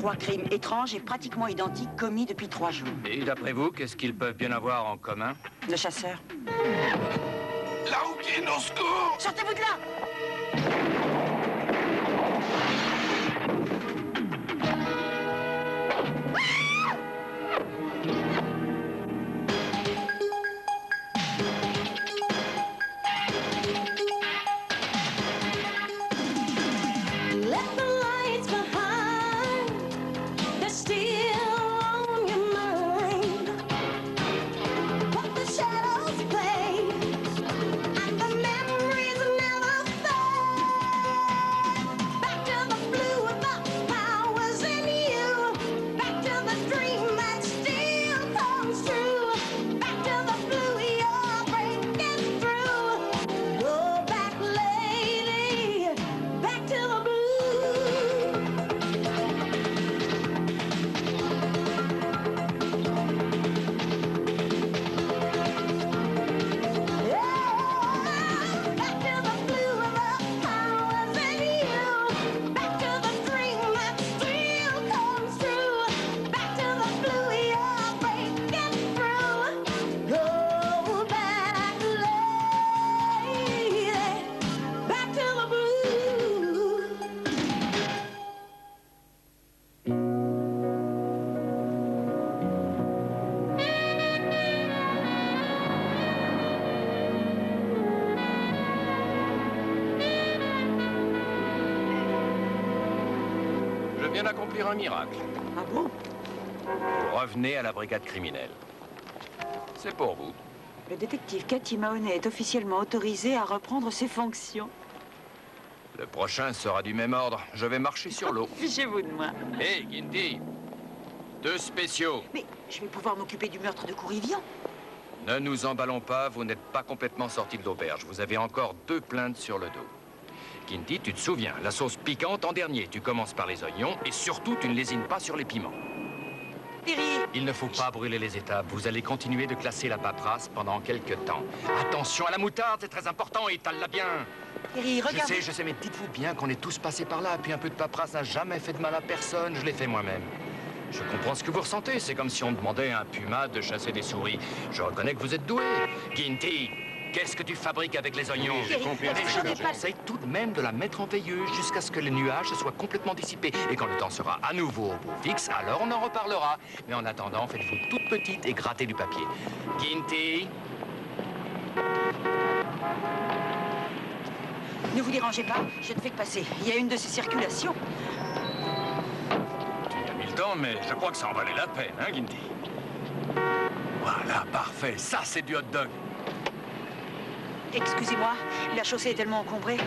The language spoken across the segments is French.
3 crimes étranges et pratiquement identiques commis depuis 3 jours. Et d'après vous, qu'est-ce qu'ils peuvent bien avoir en commun? Le chasseur. La rouquine, au secours! Sortez-vous de là! Je viens d'accomplir un miracle. Ah bon? Vous revenez à la brigade criminelle. C'est pour vous. Le détective Cathy Mahoney est officiellement autorisé à reprendre ses fonctions. Le prochain sera du même ordre. Je vais marcher sur l'eau. Fichez-vous de moi. Hé, Guindy! 2 spéciaux. Mais je vais pouvoir m'occuper du meurtre de Courivian. Ne nous emballons pas, vous n'êtes pas complètement sorti de l'auberge. Vous avez encore 2 plaintes sur le dos. Guindy, tu te souviens, la sauce piquante en dernier. Tu commences par les oignons et surtout, tu ne lésines pas sur les piments. Terry! Il ne faut pas brûler les étapes. Vous allez continuer de classer la paperasse pendant quelques temps. Attention à la moutarde, c'est très important, étale-la bien. Terry, regarde. Je sais, mais dites-vous bien qu'on est tous passés par là. Puis un peu de paperasse n'a jamais fait de mal à personne. Je l'ai fait moi-même. Je comprends ce que vous ressentez. C'est comme si on demandait à un puma de chasser des souris. Je reconnais que vous êtes doué. Guindy, qu'est-ce que tu fabriques avec les oignons? J'ai compris. Je conseille tout de même de la mettre en veilleuse jusqu'à ce que les nuages se soient complètement dissipés. Et quand le temps sera à nouveau au beau fixe, alors on en reparlera. Mais en attendant, faites-vous toute petite et grattez du papier. Guindy. Ne vous dérangez pas, je ne fais que passer. Il y a une de ces circulations. Tu as mis le temps, mais je crois que ça en valait la peine, hein, Guindy? Voilà, parfait. Ça, c'est du hot dog. Excusez-moi, la chaussée est tellement encombrée.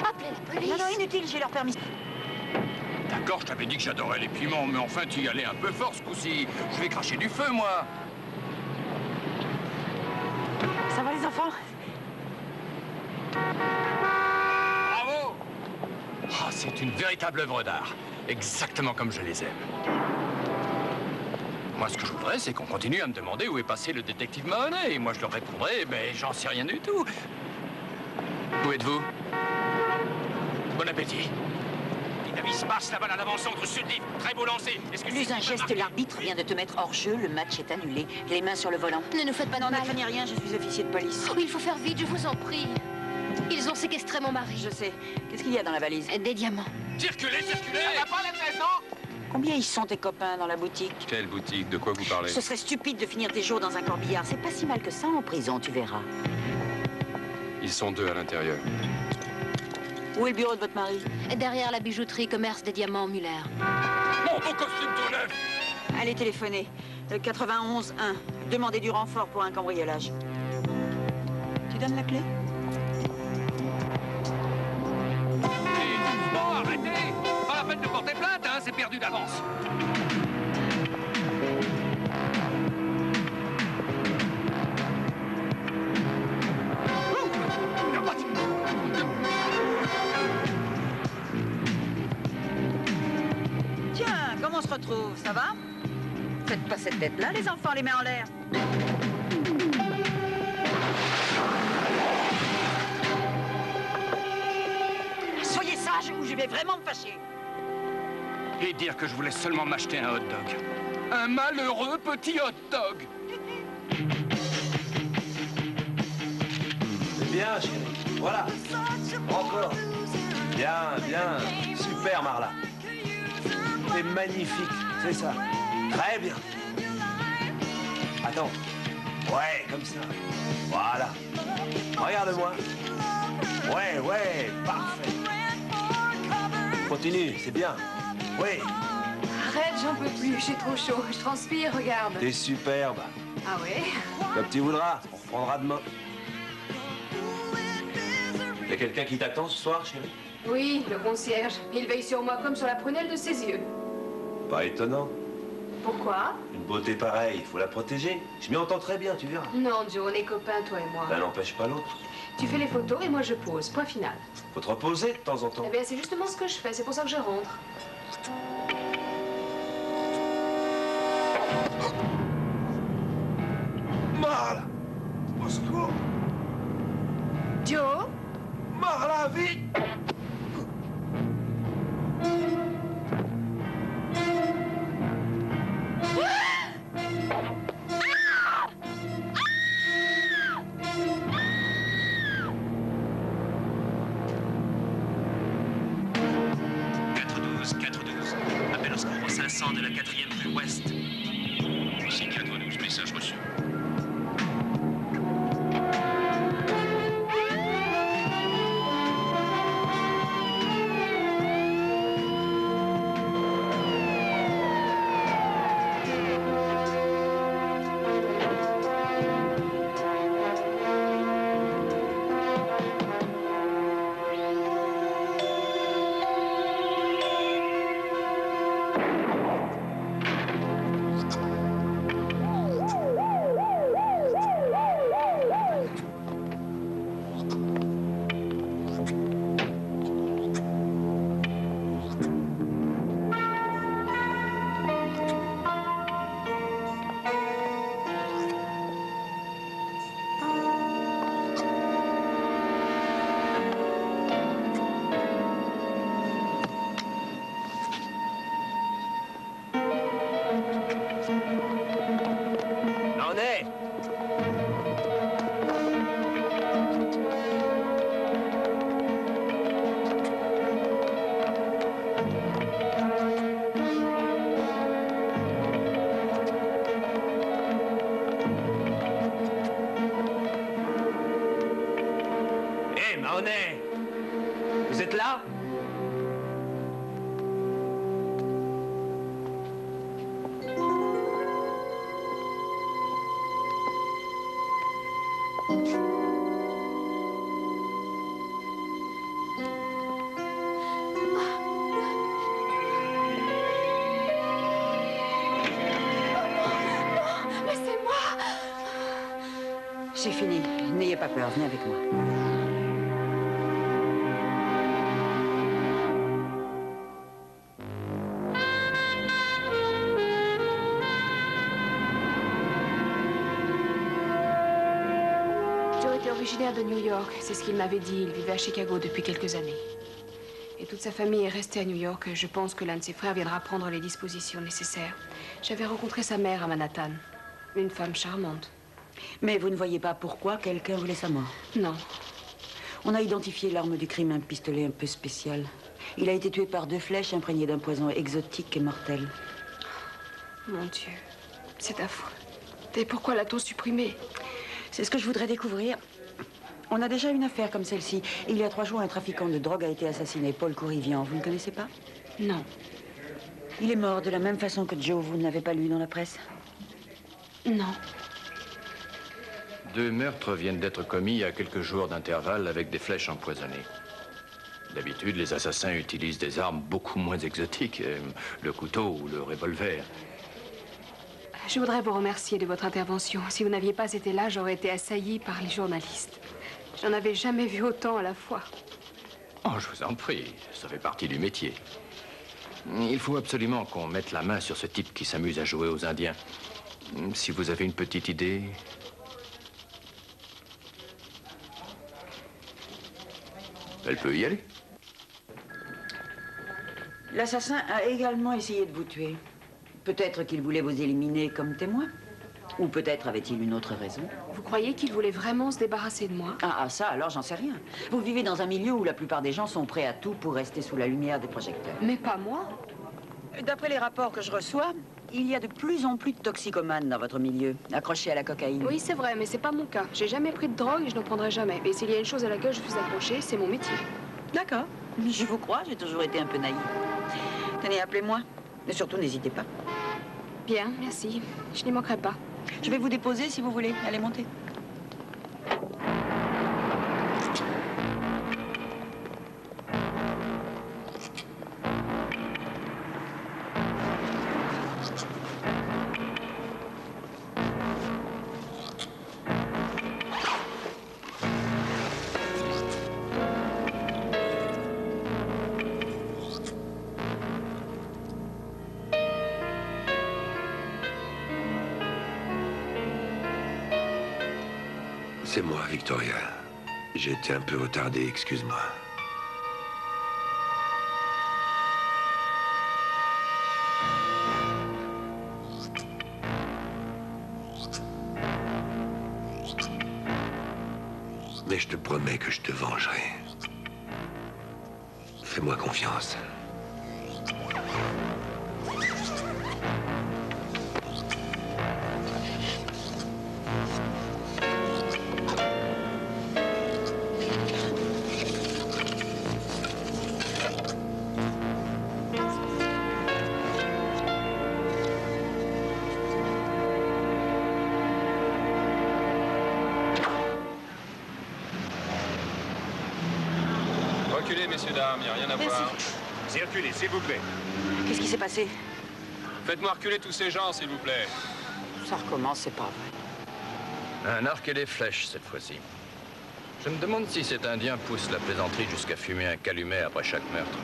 Appelez la police. Non, non, inutile, j'ai leur permis. D'accord, je t'avais dit que j'adorais les piments, mais enfin, tu y allais un peu fort ce coup-ci. Je vais cracher du feu, moi. Ça va, les enfants? Bravo! Oh, c'est une véritable œuvre d'art. Exactement comme je les aime. Moi, ce que je voudrais, c'est qu'on continue à me demander où est passé le détective Mahoney. Et moi, je leur répondrai, mais j'en sais rien du tout. Où êtes-vous? Bon appétit. Davis passe la balle à l'avant-centre sud-libre. Très beau lancer. Plus un geste, l'arbitre vient de te mettre hors jeu. Le match est annulé. Les mains sur le volant. Ne nous faites pas de Non, ne mal. craignez rien, je suis officier de police. Oh, il faut faire vite, je vous en prie. Ils ont séquestré mon mari. Je sais. Qu'est-ce qu'il y a dans la valise? Des diamants. Circulez, circulez! Ça va pas la tête, non? Combien ils sont tes copains dans la boutique? Quelle boutique? De quoi vous parlez? Ce serait stupide de finir tes jours dans un corbillard. C'est pas si mal que ça en prison, tu verras. Ils sont 2 à l'intérieur. Où est le bureau de votre mari? Derrière la bijouterie commerce des diamants Muller. Mon beau costume tout neuf! Allez téléphoner. 91 1. Demandez du renfort pour un cambriolage. Tu donnes la clé? Bon, arrêtez! Pas la peine de porter plainte, hein, c'est perdu d'avance. Tiens, comment on se retrouve? Ça va? Faites pas cette tête-là, les enfants, les mains en l'air. Soyez sages ou je vais vraiment me fâcher. Et dire que je voulais seulement m'acheter un hot dog. Un malheureux petit hot dog. C'est bien, chérie. Voilà. Encore. Bien, bien. Super, Marla. C'est magnifique, c'est ça. Très bien. Attends. Ouais, comme ça. Voilà. Regarde-moi. Ouais, ouais, parfait. Continue, c'est bien. Oui. Arrête, j'en peux plus, j'ai trop chaud. Je transpire, regarde. T'es superbe. Ah ouais? Comme tu voudras, on reprendra demain. Y a quelqu'un qui t'attend ce soir, chérie? Oui, le concierge. Il veille sur moi comme sur la prunelle de ses yeux. Pas étonnant. Pourquoi? Une beauté pareille, il faut la protéger. Je m'y entends très bien, tu verras. Non, Joe, on est copains, toi et moi. L'un n'empêche pas l'autre. Tu fais les photos et moi je pose. Point final. Faut te reposer de temps en temps. Eh bien, c'est justement ce que je fais. C'est pour ça que je rentre. Marla! Au secours! Joe? Marla, vite! Appel au secours au 500 de la 4e rue Ouest. Ici 412, message reçu. Mahoney! Vous êtes là? Laissez-moi! C'est fini. N'ayez pas peur. Venez avec moi. Joe était originaire de New York. C'est ce qu'il m'avait dit. Il vivait à Chicago depuis quelques années. Et toute sa famille est restée à New York. Je pense que l'un de ses frères viendra prendre les dispositions nécessaires. J'avais rencontré sa mère à Manhattan. Une femme charmante. Mais vous ne voyez pas pourquoi quelqu'un voulait sa mort? Non. On a identifié l'arme du crime, un pistolet un peu spécial. Il a été tué par 2 flèches imprégnées d'un poison exotique et mortel. Mon Dieu, c'est affreux. Et pourquoi l'a-t-on supprimé? C'est ce que je voudrais découvrir. On a déjà une affaire comme celle-ci. Il y a 3 jours, un trafiquant de drogue a été assassiné, Paul Courivian. Vous ne connaissez pas? Non. Il est mort de la même façon que Joe. Vous ne l'avez pas lu dans la presse? Non. 2 meurtres viennent d'être commis à quelques jours d'intervalle avec des flèches empoisonnées. D'habitude, les assassins utilisent des armes beaucoup moins exotiques, le couteau ou le revolver. Je voudrais vous remercier de votre intervention. Si vous n'aviez pas été là, j'aurais été assaillie par les journalistes. J'en avais jamais vu autant à la fois. Oh, je vous en prie, ça fait partie du métier. Il faut absolument qu'on mette la main sur ce type qui s'amuse à jouer aux Indiens. Si vous avez une petite idée... Elle peut y aller. L'assassin a également essayé de vous tuer. Peut-être qu'il voulait vous éliminer comme témoin. Ou peut-être avait-il une autre raison. Vous croyez qu'il voulait vraiment se débarrasser de moi? Ah, ça, alors j'en sais rien. Vous vivez dans un milieu où la plupart des gens sont prêts à tout pour rester sous la lumière des projecteurs. Mais pas moi. D'après les rapports que je reçois, il y a de plus en plus de toxicomanes dans votre milieu, accrochés à la cocaïne. Oui, c'est vrai, mais c'est pas mon cas. J'ai jamais pris de drogue et je n'en prendrai jamais. Et s'il y a une chose à laquelle je suis accrochée, c'est mon métier. D'accord. Je vous crois, j'ai toujours été un peu naïve. Tenez, appelez-moi. Et surtout, n'hésitez pas. Bien, merci. Je n'y manquerai pas. Je vais vous déposer si vous voulez. Allez, montez. C'est moi, Victoria. J'ai été un peu retardé, excuse-moi. Mais je te promets que je te vengerai. Fais-moi confiance. Reculez, messieurs, dames, il n'y a rien à voir. Circulez, s'il vous plaît. Qu'est-ce qui s'est passé? Faites-moi reculer tous ces gens, s'il vous plaît. Ça recommence, c'est pas vrai. Un arc et des flèches, cette fois-ci. Je me demande si cet Indien pousse la plaisanterie jusqu'à fumer un calumet après chaque meurtre.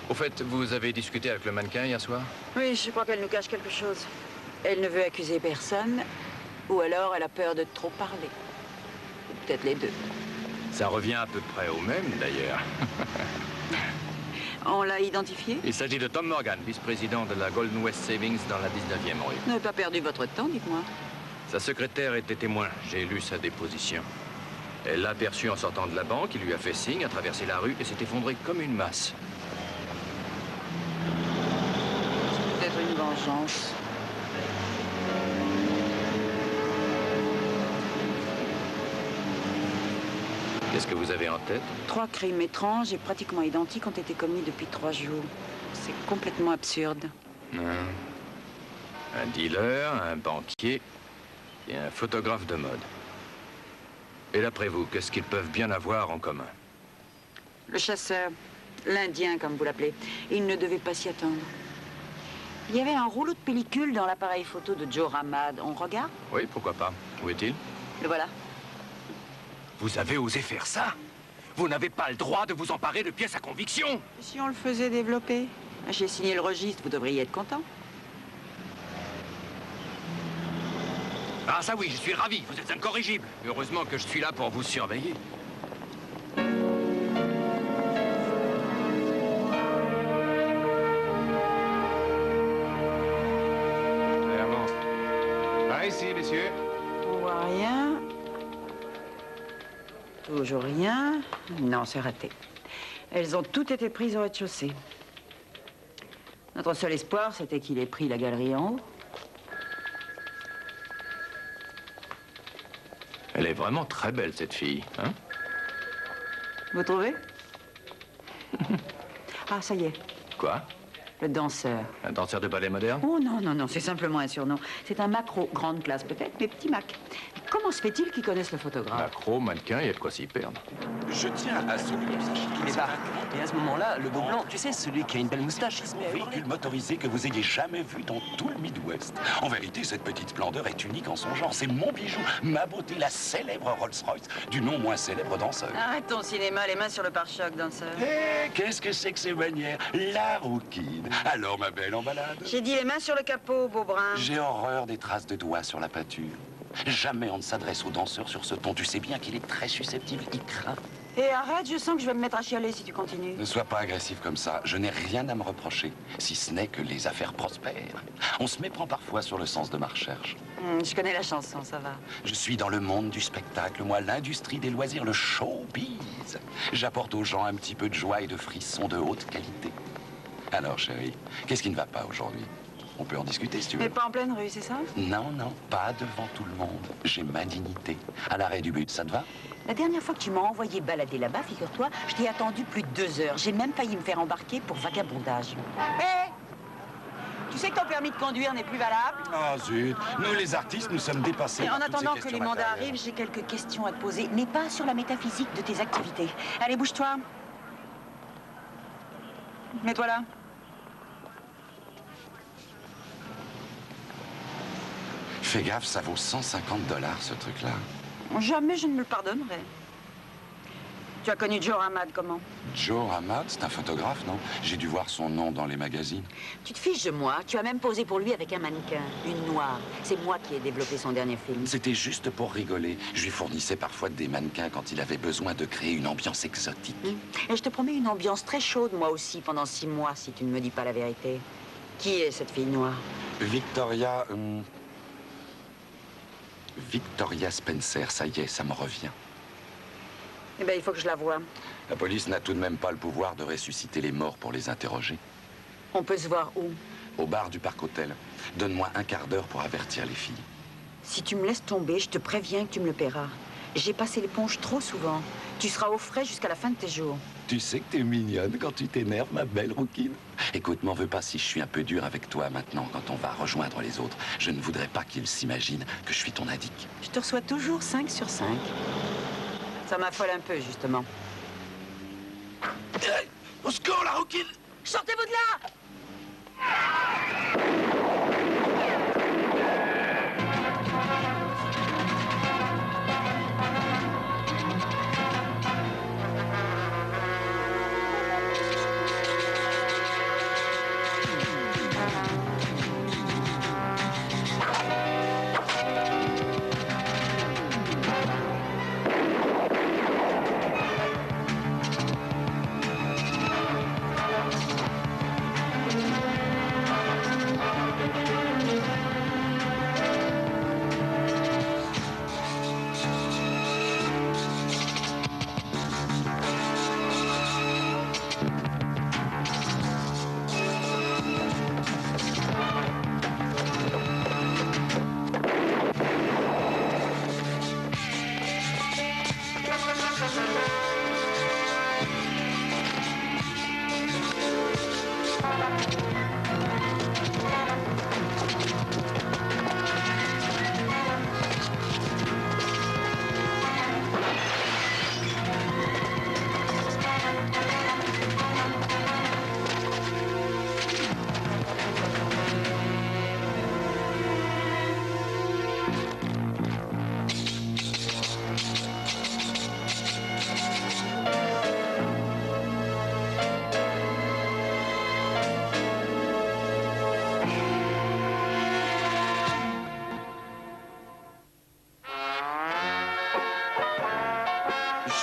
Au fait, vous avez discuté avec le mannequin hier soir? Oui, je crois qu'elle nous cache quelque chose. Elle ne veut accuser personne, ou alors elle a peur de trop parler. Ou peut-être les deux. Ça revient à peu près au même, d'ailleurs. On l'a identifié? Il s'agit de Tom Morgan, vice-président de la Golden West Savings dans la 19e rue. Vous n'avez pas perdu votre temps, dites-moi. Sa secrétaire était témoin. J'ai lu sa déposition. Elle l'a aperçu en sortant de la banque, il lui a fait signe, a traversé la rue et s'est effondré comme une masse. C'est peut-être une vengeance. Qu'est-ce que vous avez en tête? 3 crimes étranges et pratiquement identiques ont été commis depuis 3 jours. C'est complètement absurde. Un dealer, un banquier et un photographe de mode. Et d'après vous, qu'est-ce qu'ils peuvent bien avoir en commun? Le chasseur, l'Indien comme vous l'appelez, il ne devait pas s'y attendre. Il y avait un rouleau de pellicule dans l'appareil photo de Joe Ramad. On regarde? Oui, pourquoi pas. Où est-il? Le voilà. Vous avez osé faire ça? Vous n'avez pas le droit de vous emparer de pièces à conviction. Si on le faisait développer? J'ai signé le registre, vous devriez être content. Ah ça oui, je suis ravi, vous êtes incorrigible. Heureusement que je suis là pour vous surveiller. Clairement. Par ici, messieurs. On voit rien. Toujours rien. Non, c'est raté. Elles ont toutes été prises au rez-de-chaussée. Notre seul espoir, c'était qu'il ait pris la galerie en haut. Elle est vraiment très belle, cette fille, hein? Vous trouvez? Ah, ça y est, Quoi? le danseur. Un danseur de ballet moderne? Oh non, non, non, c'est simplement un surnom. C'est un macro, grande classe peut-être, mais petit Mac. Comment se fait-il qu'ils connaissent le photographe? Macro, mannequin, il y a de quoi s'y perdre. Je tiens à souligner qu'il est pas. Et à ce moment-là, le beau blanc, tu sais, celui qui a une belle moustache. Véhicule motorisé que vous ayez jamais vu dans tout le Midwest. En vérité, cette petite splendeur est unique en son genre. C'est mon bijou, ma beauté, la célèbre Rolls-Royce du non moins célèbre danseur. Arrête ton cinéma, les mains sur le pare-choc, danseur. Hé, qu'est-ce que c'est que ces manières? La rouquine. Alors, ma belle, en balade? J'ai dit les mains sur le capot, beau brun. J'ai horreur des traces de doigts sur la pâture. Jamais on ne s'adresse au danseur sur ce ton. Tu sais bien qu'il est très susceptible, il craint. Et arrête, je sens que je vais me mettre à chialer si tu continues. Ne sois pas agressif comme ça. Je n'ai rien à me reprocher, si ce n'est que les affaires prospèrent. On se méprend parfois sur le sens de ma recherche. Je connais la chanson, ça va. Je suis dans le monde du spectacle, moi, l'industrie des loisirs, le showbiz. J'apporte aux gens un petit peu de joie et de frissons de haute qualité. Alors, chérie, qu'est-ce qui ne va pas aujourd'hui? On peut en discuter si tu veux. Mais pas en pleine rue, c'est ça? Non, non, pas devant tout le monde. J'ai ma dignité. À l'arrêt du but, ça te va? La dernière fois que tu m'as envoyé balader là-bas, figure-toi, je t'ai attendu plus de 2 heures. J'ai même failli me faire embarquer pour vagabondage. Hé! Tu sais que ton permis de conduire n'est plus valable? Ah zut, nous les artistes, nous sommes dépassés. Et en par toutes ces attendant que questions les mandats matérielles. arrivent, j'ai quelques questions à te poser, mais pas sur la métaphysique de tes activités. Allez, bouge-toi. Mets-toi là. Fais gaffe, ça vaut 150 $, ce truc-là. Jamais je ne me le pardonnerai. Tu as connu Joe Ramad comment? Joe Ramad, c'est un photographe, non? J'ai dû voir son nom dans les magazines. Tu te fiches de moi. Tu as même posé pour lui avec un mannequin, une noire. C'est moi qui ai développé son dernier film. C'était juste pour rigoler. Je lui fournissais parfois des mannequins quand il avait besoin de créer une ambiance exotique. Et je te promets une ambiance très chaude, moi aussi, pendant 6 mois, si tu ne me dis pas la vérité. Qui est cette fille noire? Victoria... Victoria Spencer, ça y est, ça me revient. Eh bien, il faut que je la voie. La police n'a tout de même pas le pouvoir de ressusciter les morts pour les interroger. On peut se voir où? Au bar du Parc Hôtel. Donne-moi un quart d'heure pour avertir les filles. Si tu me laisses tomber, je te préviens que tu me le paieras. J'ai passé l'éponge trop souvent. Tu seras au frais jusqu'à la fin de tes jours. Tu sais que t'es mignonne quand tu t'énerves, ma belle rouquine. Écoute, m'en veux pas si je suis un peu dur avec toi maintenant, quand on va rejoindre les autres. Je ne voudrais pas qu'ils s'imaginent que je suis ton addict. Je te reçois toujours 5 sur 5. Ça m'affole un peu, justement. Au secours, la rouquine! Sortez-vous de là!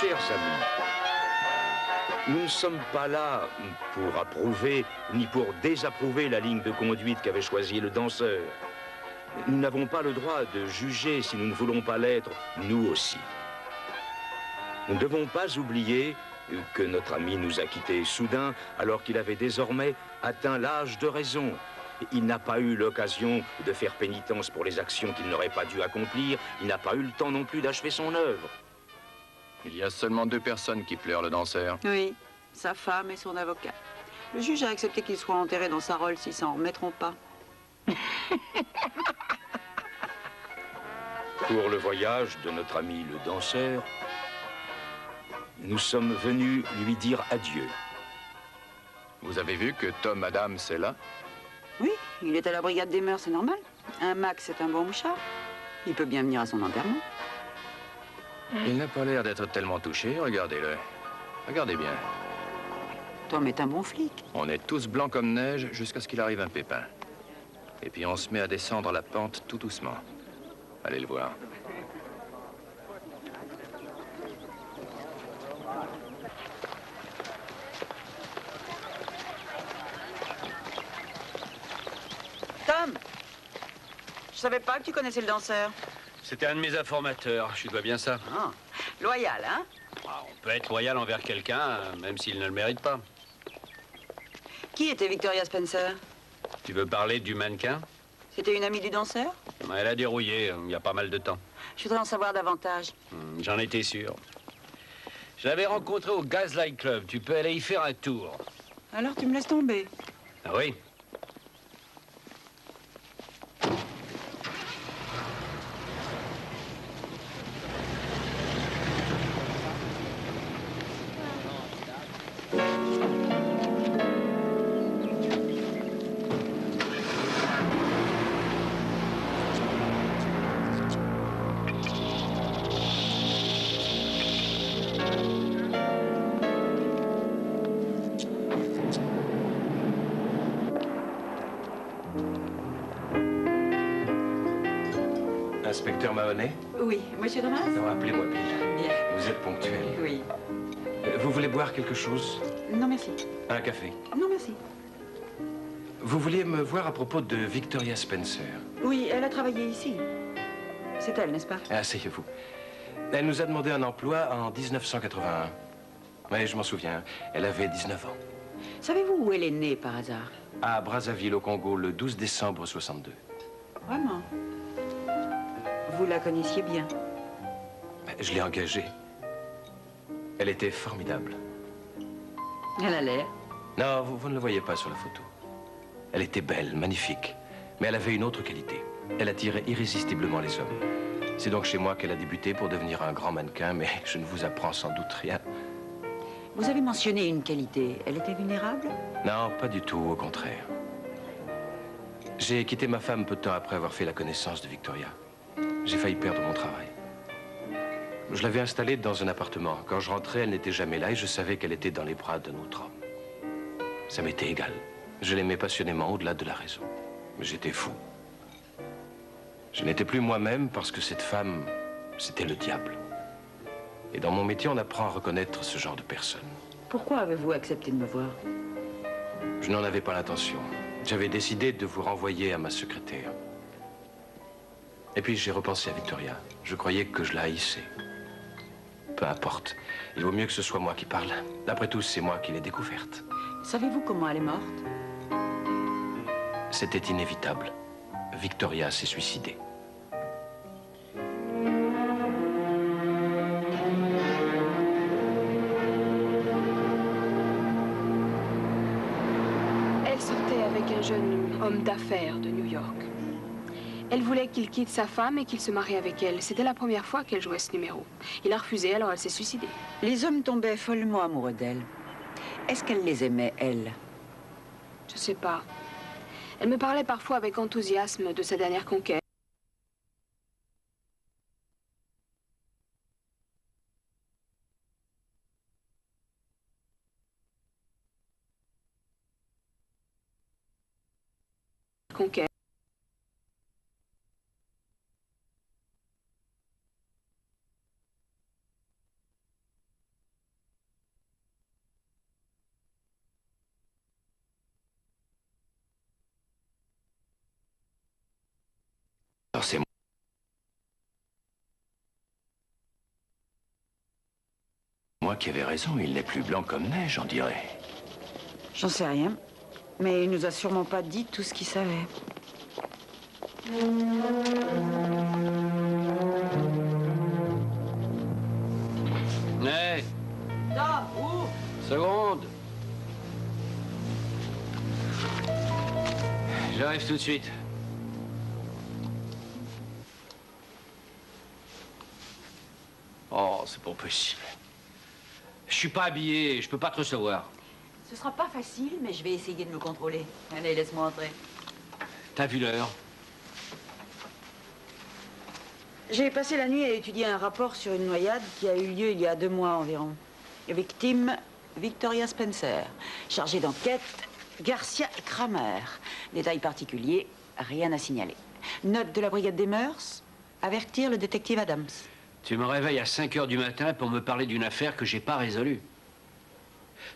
Chers amis, nous ne sommes pas là pour approuver ni pour désapprouver la ligne de conduite qu'avait choisie le danseur. Nous n'avons pas le droit de juger si nous ne voulons pas l'être, nous aussi. Nous ne devons pas oublier que notre ami nous a quittés soudain alors qu'il avait désormais atteint l'âge de raison. Il n'a pas eu l'occasion de faire pénitence pour les actions qu'il n'aurait pas dû accomplir. Il n'a pas eu le temps non plus d'achever son œuvre. Il y a seulement 2 personnes qui pleurent le danseur. Oui, sa femme et son avocat. Le juge a accepté qu'il soit enterré dans sa Rolls, ils s'en remettront pas. Pour le voyage de notre ami le danseur, nous sommes venus lui dire adieu. Vous avez vu que Tom Adams est là? Oui, il est à la brigade des mœurs, c'est normal. Un Max, c'est un bon mouchard. Il peut bien venir à son enterrement. Il n'a pas l'air d'être tellement touché, regardez-le. Regardez bien. Tom est un bon flic. On est tous blancs comme neige jusqu'à ce qu'il arrive un pépin. Et puis on se met à descendre la pente tout doucement. Allez le voir. Tom, je savais pas que tu connaissais le danseur. C'était un de mes informateurs, je dois bien ça. Ah, loyal, hein? Ah, on peut être loyal envers quelqu'un, même s'il ne le mérite pas. Qui était Victoria Spencer? Tu veux parler du mannequin? C'était une amie du danseur? Elle a dérouillé, il y a pas mal de temps. Je voudrais en savoir davantage. J'en étais sûr. Je l'avais rencontré au Gaslight Club. Tu peux aller y faire un tour. Alors tu me laisses tomber. Ah oui? Inspecteur Mahoney? Oui, monsieur Thomas? Non, appelez-moi Bill. Bien. Vous êtes ponctuel. Oui. Vous voulez boire quelque chose? Non, merci. Un café? Non, merci. Vous vouliez me voir à propos de Victoria Spencer? Oui, elle a travaillé ici. C'est elle, n'est-ce pas? Asseyez-vous. Elle nous a demandé un emploi en 1981. Oui, je m'en souviens. Elle avait 19 ans. Savez-vous où elle est née, par hasard? À Brazzaville, au Congo, le 12 décembre 62. Vraiment? Vous la connaissiez bien? Je l'ai engagée. Elle était formidable. Elle a l'air. Non, vous ne le voyez pas sur la photo. Elle était belle, magnifique. Mais elle avait une autre qualité. Elle attirait irrésistiblement les hommes. C'est donc chez moi qu'elle a débuté pour devenir un grand mannequin, mais je ne vous apprends sans doute rien. Vous avez mentionné une qualité. Elle était vulnérable? Non, pas du tout, au contraire. J'ai quitté ma femme peu de temps après avoir fait la connaissance de Victoria. J'ai failli perdre mon travail. Je l'avais installée dans un appartement. Quand je rentrais, elle n'était jamais là et je savais qu'elle était dans les bras d'un autre homme. Ça m'était égal. Je l'aimais passionnément au-delà de la raison. Mais j'étais fou. Je n'étais plus moi-même parce que cette femme, c'était le diable. Et dans mon métier, on apprend à reconnaître ce genre de personnes. Pourquoi avez-vous accepté de me voir? Je n'en avais pas l'intention. J'avais décidé de vous renvoyer à ma secrétaire. Et puis j'ai repensé à Victoria. Je croyais que je la haïssais. Peu importe. Il vaut mieux que ce soit moi qui parle. D'après tout, c'est moi qui l'ai découverte. Savez-vous comment elle est morte? C'était inévitable. Victoria s'est suicidée. Elle sortait avec un jeune homme d'affaires de New York. Elle voulait qu'il quitte sa femme et qu'il se marie avec elle. C'était la première fois qu'elle jouait ce numéro. Il a refusé, alors elle s'est suicidée. Les hommes tombaient follement amoureux d'elle. Est-ce qu'elle les aimait, elle? Je sais pas. Elle me parlait parfois avec enthousiasme de sa dernière conquête. Alors c'est moi qui avais raison. Il n'est plus blanc comme neige, on dirait. J'en sais rien. Mais il nous a sûrement pas dit tout ce qu'il savait. Hey! Tom, où? Seconde! J'arrive tout de suite. Oh, c'est pas possible. Je suis pas habillé, je peux pas te recevoir. Ce sera pas facile, mais je vais essayer de me contrôler. Allez, laisse-moi entrer. T'as vu l'heure? J'ai passé la nuit à étudier un rapport sur une noyade qui a eu lieu il y a 2 mois environ. Victime, Victoria Spencer. Chargée d'enquête, Garcia et Kramer. Détail particulier, rien à signaler. Note de la brigade des mœurs, avertir le détective Adams. Tu me réveilles à 5 heures du matin pour me parler d'une affaire que j'ai pas résolue.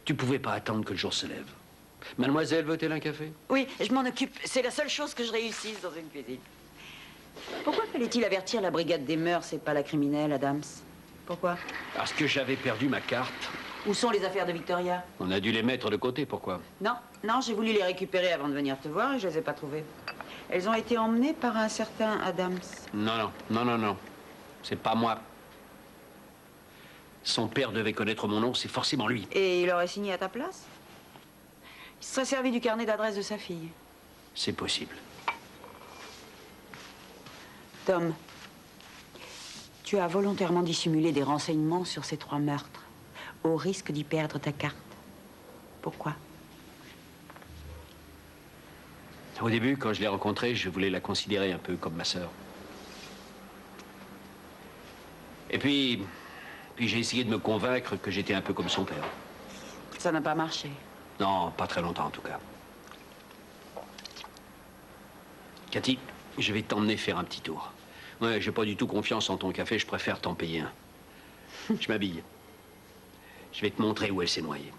Tu pouvais pas attendre que le jour se lève. Mademoiselle, veut-elle un café? Oui, je m'en occupe. C'est la seule chose que je réussisse dans une cuisine. Pourquoi fallait-il avertir la brigade des mœurs et pas la criminelle, Adams? Pourquoi? Parce que j'avais perdu ma carte. Où sont les affaires de Victoria? On a dû les mettre de côté, pourquoi? Non, non, j'ai voulu les récupérer avant de venir te voir et je les ai pas trouvées. Elles ont été emmenées par un certain Adams. Non. C'est pas moi. Son père devait connaître mon nom, c'est forcément lui. Et il aurait signé à ta place? Il se serait servi du carnet d'adresse de sa fille. C'est possible. Tom, tu as volontairement dissimulé des renseignements sur ces 3 meurtres, au risque d'y perdre ta carte. Pourquoi? Au début, quand je l'ai rencontrée, je voulais la considérer un peu comme ma sœur. Et puis j'ai essayé de me convaincre que j'étais un peu comme son père. Ça n'a pas marché. Non, pas très longtemps en tout cas. Cathy, je vais t'emmener faire un petit tour. Ouais, j'ai pas du tout confiance en ton café, je préfère t'en payer un. Je m'habille. Je vais te montrer où elle s'est noyée.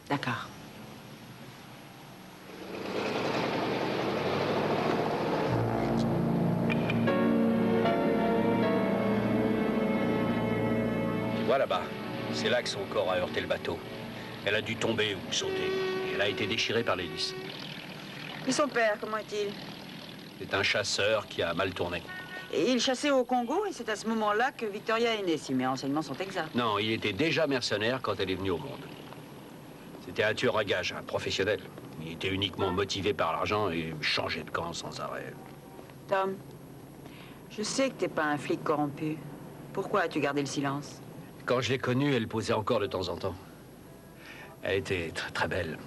D'accord. Tu vois là-bas, c'est là que son corps a heurté le bateau. Elle a dû tomber ou sauter. Et elle a été déchirée par l'hélice. Et son père, comment est-il? C'est un chasseur qui a mal tourné. Et il chassait au Congo et c'est à ce moment-là que Victoria est née, si mes renseignements sont exacts. Non, il était déjà mercenaire quand elle est venue au monde. C'était un tueur à gages, un professionnel. Il était uniquement motivé par l'argent et changeait de camp sans arrêt. Tom, je sais que t'es pas un flic corrompu. Pourquoi as-tu gardé le silence? Quand je l'ai connue, elle posait encore de temps en temps. Elle était très belle.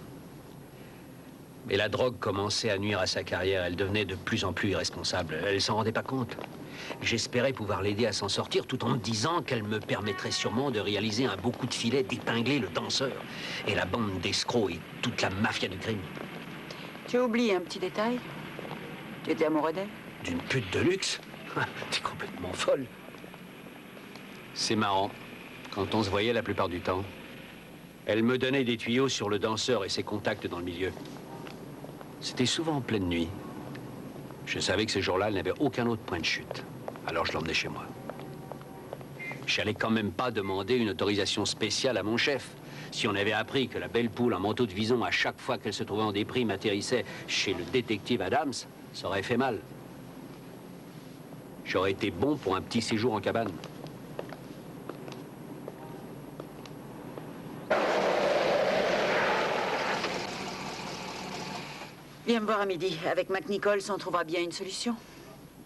Mais la drogue commençait à nuire à sa carrière. Elle devenait de plus en plus irresponsable. Elle s'en rendait pas compte. J'espérais pouvoir l'aider à s'en sortir tout en me disant qu'elle me permettrait sûrement de réaliser un beau coup de filet, d'épingler le danseur et la bande d'escrocs et toute la mafia du crime. Tu as oublié un petit détail? Tu étais amoureux d'elle? D'une pute de luxe? T'es complètement folle. C'est marrant. Quand on se voyait la plupart du temps, elle me donnait des tuyaux sur le danseur et ses contacts dans le milieu. C'était souvent en pleine nuit. Je savais que ce jour-là, elle n'avait aucun autre point de chute. Alors je l'emmenais chez moi. J'allais quand même pas demander une autorisation spéciale à mon chef. Si on avait appris que la belle poule en manteau de vison, à chaque fois qu'elle se trouvait en déprime, atterrissait chez le détective Adams, ça aurait fait mal. J'aurais été bon pour un petit séjour en cabane. Viens me voir à midi. Avec McNichols, on trouvera bien une solution.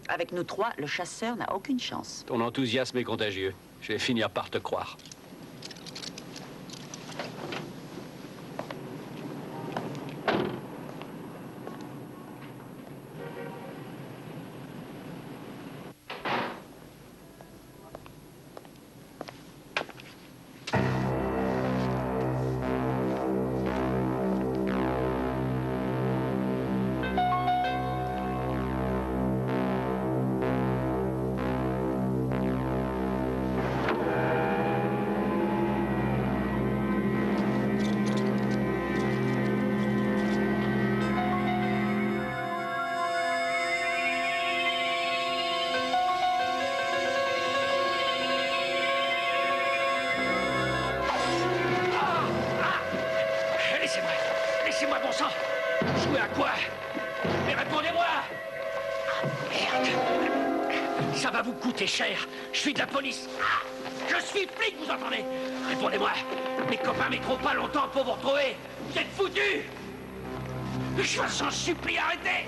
Avec nous 3, le chasseur n'a aucune chance. Ton enthousiasme est contagieux. Je vais finir par te croire. Laissez-moi, bon sang! Jouer à quoi? Mais répondez-moi! Merde! Ça va vous coûter cher. Je suis de la police. Je suis flic, vous entendez? Répondez-moi. Mes copains mettront pas longtemps pour vous retrouver. Vous êtes foutus! Je vous en supplie, arrêtez!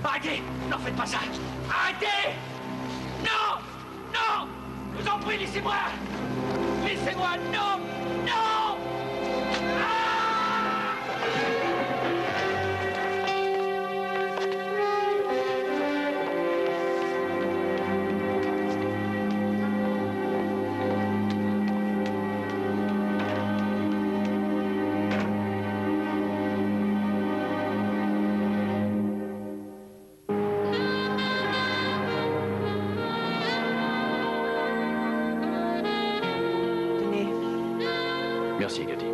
Arrêtez! N'en faites pas ça! Arrêtez! Non! Non! Je vous en prie, laissez-moi! Laissez-moi! Non! Non! Merci, Cathy.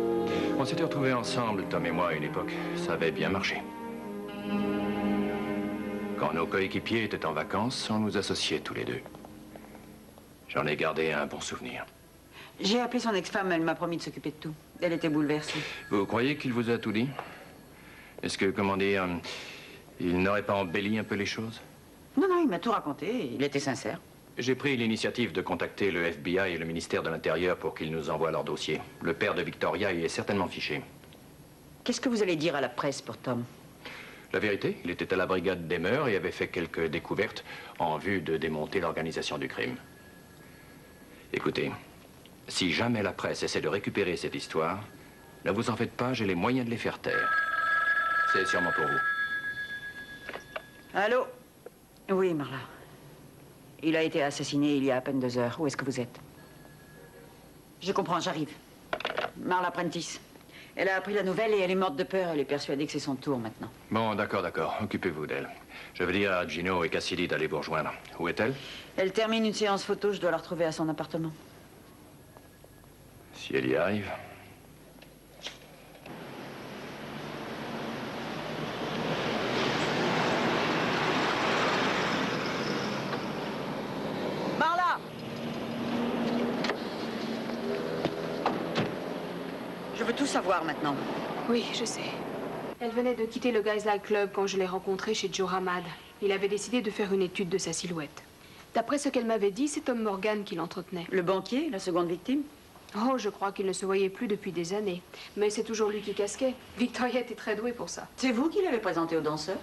s'était retrouvés ensemble, Tom et moi, à une époque. Ça avait bien marché. Quand nos coéquipiers étaient en vacances, on nous associait tous les deux. J'en ai gardé un bon souvenir. J'ai appelé son ex-femme, elle m'a promis de s'occuper de tout. Elle était bouleversée. Vous croyez qu'il vous a tout dit? Est-ce que, comment dire, il n'aurait pas embelli un peu les choses? Non, non, il m'a tout raconté, il était sincère. J'ai pris l'initiative de contacter le FBI et le ministère de l'Intérieur pour qu'ils nous envoient leur dossier. Le père de Victoria y est certainement fiché. Qu'est-ce que vous allez dire à la presse pour Tom? La vérité, il était à la brigade des mœurs et avait fait quelques découvertes en vue de démonter l'organisation du crime. Écoutez, si jamais la presse essaie de récupérer cette histoire, ne vous en faites pas, j'ai les moyens de les faire taire. C'est sûrement pour vous. Allô? Oui, Marla. Il a été assassiné il y a à peine 2 heures. Où est-ce que vous êtes? Je comprends, j'arrive. Marla Prentice. Elle a appris la nouvelle et elle est morte de peur. Elle est persuadée que c'est son tour maintenant. Bon, d'accord, d'accord. Occupez-vous d'elle. Je vais dire à Gino et Cassidy d'aller vous rejoindre. Où est-elle? Elle termine une séance photo. Je dois la retrouver à son appartement. Si elle y arrive. Marla! Je veux tout savoir maintenant. Oui, je sais. Elle venait de quitter le Guys Light Club quand je l'ai rencontré chez Joe Ramad. Il avait décidé de faire une étude de sa silhouette. D'après ce qu'elle m'avait dit, c'est Tom Morgan qui l'entretenait. Le banquier, la seconde victime? Oh, je crois qu'il ne se voyait plus depuis des années. Mais c'est toujours lui qui casquait. Victoria était très douée pour ça. C'est vous qui l'avez présenté au danseur?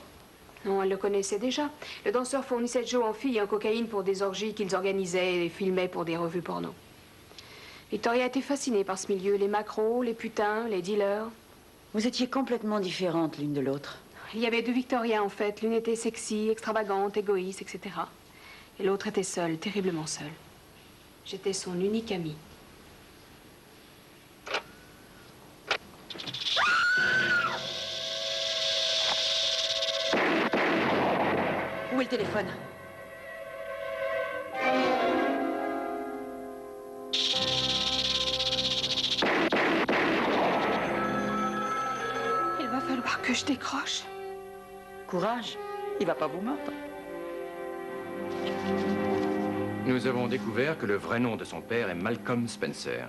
Non, elle le connaissait déjà. Le danseur fournissait Joe en filles et en cocaïne pour des orgies qu'ils organisaient et filmaient pour des revues porno. Victoria était fascinée par ce milieu, les macros, les putains, les dealers. Vous étiez complètement différentes l'une de l'autre. Il y avait 2 Victoria, en fait. L'une était sexy, extravagante, égoïste, etc. Et l'autre était seule, terriblement seule. J'étais son unique amie. Où est le téléphone? Il va falloir que je décroche. Courage, il va pas vous mordre. Nous avons découvert que le vrai nom de son père est Malcolm Spencer.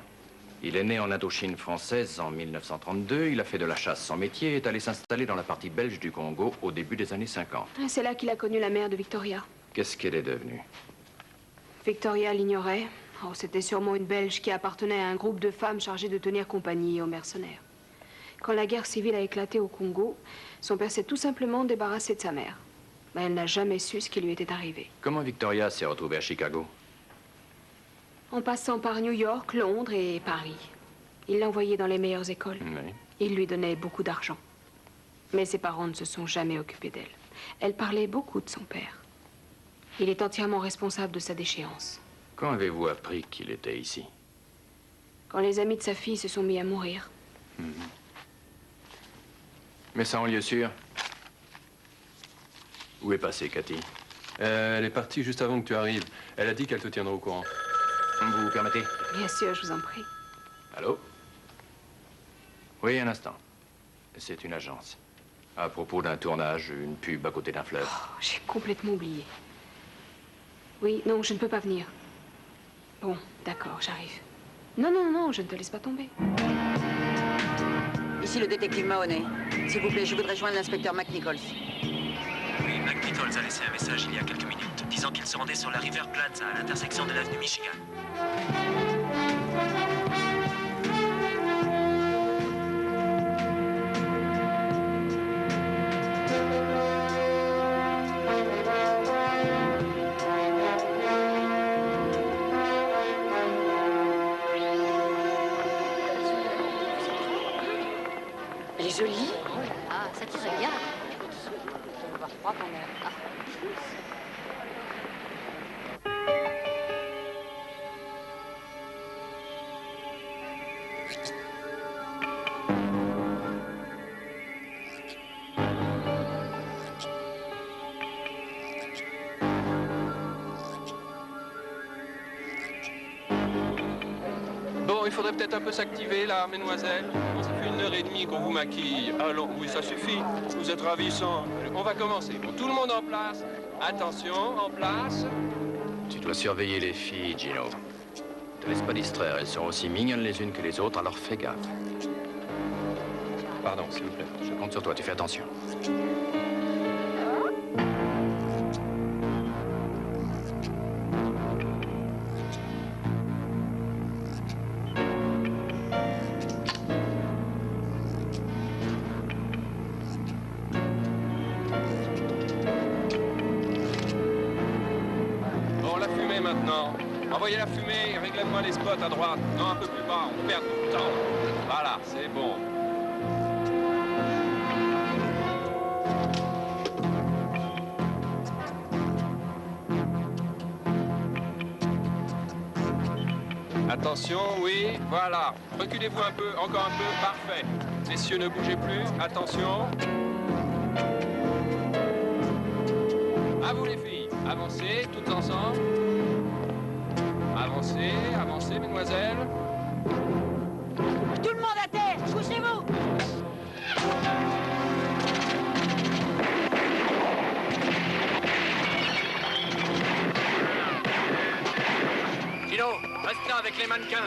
Il est né en Indochine française en 1932, il a fait de la chasse son métier et est allé s'installer dans la partie belge du Congo au début des années 50. C'est là qu'il a connu la mère de Victoria. Qu'est-ce qu'elle est devenue? Victoria l'ignorait. Oh, c'était sûrement une Belge qui appartenait à un groupe de femmes chargées de tenir compagnie aux mercenaires. Quand la guerre civile a éclaté au Congo, son père s'est tout simplement débarrassé de sa mère. Mais elle n'a jamais su ce qui lui était arrivé. Comment Victoria s'est retrouvée à Chicago? En passant par New York, Londres et Paris. Il l'envoyait dans les meilleures écoles. Oui. Il lui donnait beaucoup d'argent. Mais ses parents ne se sont jamais occupés d'elle. Elle parlait beaucoup de son père. Il est entièrement responsable de sa déchéance. Quand avez-vous appris qu'il était ici? Quand les amis de sa fille se sont mis à mourir. Mais ça en lieu sûr. Où est passée Cathy? Elle est partie juste avant que tu arrives. Elle a dit qu'elle te tiendra au courant. Vous permettez? Bien sûr, je vous en prie. Allô? Oui, un instant. C'est une agence. À propos d'un tournage, une pub à côté d'un fleuve. Oh, j'ai complètement oublié. Oui, non, je ne peux pas venir. Bon, d'accord, j'arrive. Non, non, non, je ne te laisse pas tomber. Ici le détective Mahoney. S'il vous plaît, je voudrais joindre l'inspecteur McNichols. Oui, McNichols a laissé un message il y a quelques minutes, disant qu'il se rendait sur la River Plaza, à l'intersection de l'avenue Michigan. Elle est jolie. Ah, ça tirait bien. il faudrait peut-être un peu s'activer, là, mesdemoiselles. Ça fait 1h30 qu'on vous maquille. Allons, oui, ça suffit. Vous êtes ravissants. On va commencer. Bon, tout le monde en place. Attention, en place. Tu dois surveiller les filles, Gino. Ne te laisse pas distraire. Elles sont aussi mignonnes les unes que les autres, alors fais gaffe. Pardon, s'il vous plaît. Je compte sur toi, tu fais attention. Maintenant. Envoyez la fumée, réglez-moi les spots à droite. Non, un peu plus bas, on perd du temps. Voilà, c'est bon. Attention, oui, voilà. Reculez-vous un peu, encore un peu, parfait. Messieurs, ne bougez plus, attention. À vous les filles, avancez, toutes ensemble. Avancez, avancez, mesdemoiselles. Tout le monde à terre, couchez-vous. Gino, reste là avec les mannequins.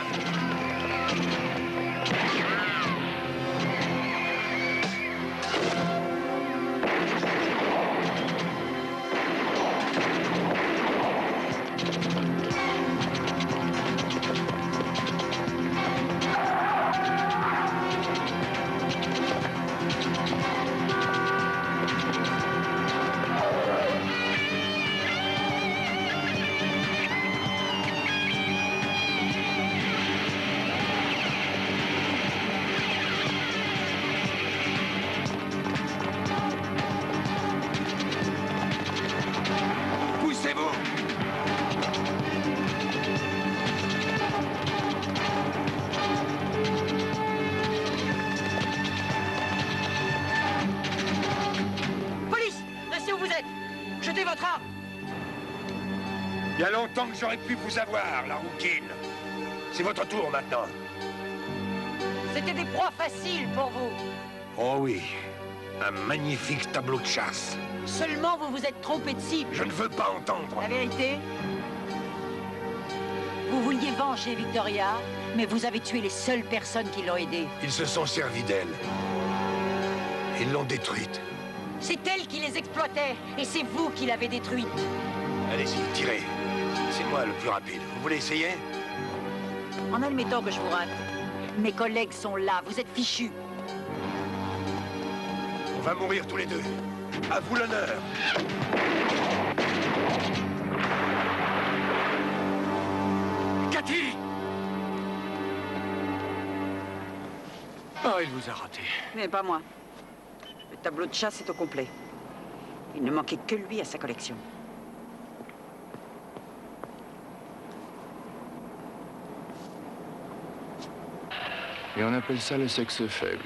Jetez votre arme! Il y a longtemps que j'aurais pu vous avoir, la rouquine. C'est votre tour maintenant. C'était des proies faciles pour vous. Oh oui, un magnifique tableau de chasse. Seulement vous vous êtes trompé de cible. Je ne veux pas entendre. La vérité? Vous vouliez venger Victoria, mais vous avez tué les seules personnes qui l'ont aidée. Ils se sont servis d'elle. Ils l'ont détruite. C'est elle qui les exploitait, et c'est vous qui l'avez détruite. Allez-y, tirez. C'est moi le plus rapide. Vous voulez essayer? En admettant que je vous rate, mes collègues sont là, vous êtes fichus. On va mourir tous les deux. À vous l'honneur. Cathy! Oh, il vous a raté. Mais pas moi. Le tableau de chasse est au complet. Il ne manquait que lui à sa collection. Et on appelle ça le sexe faible.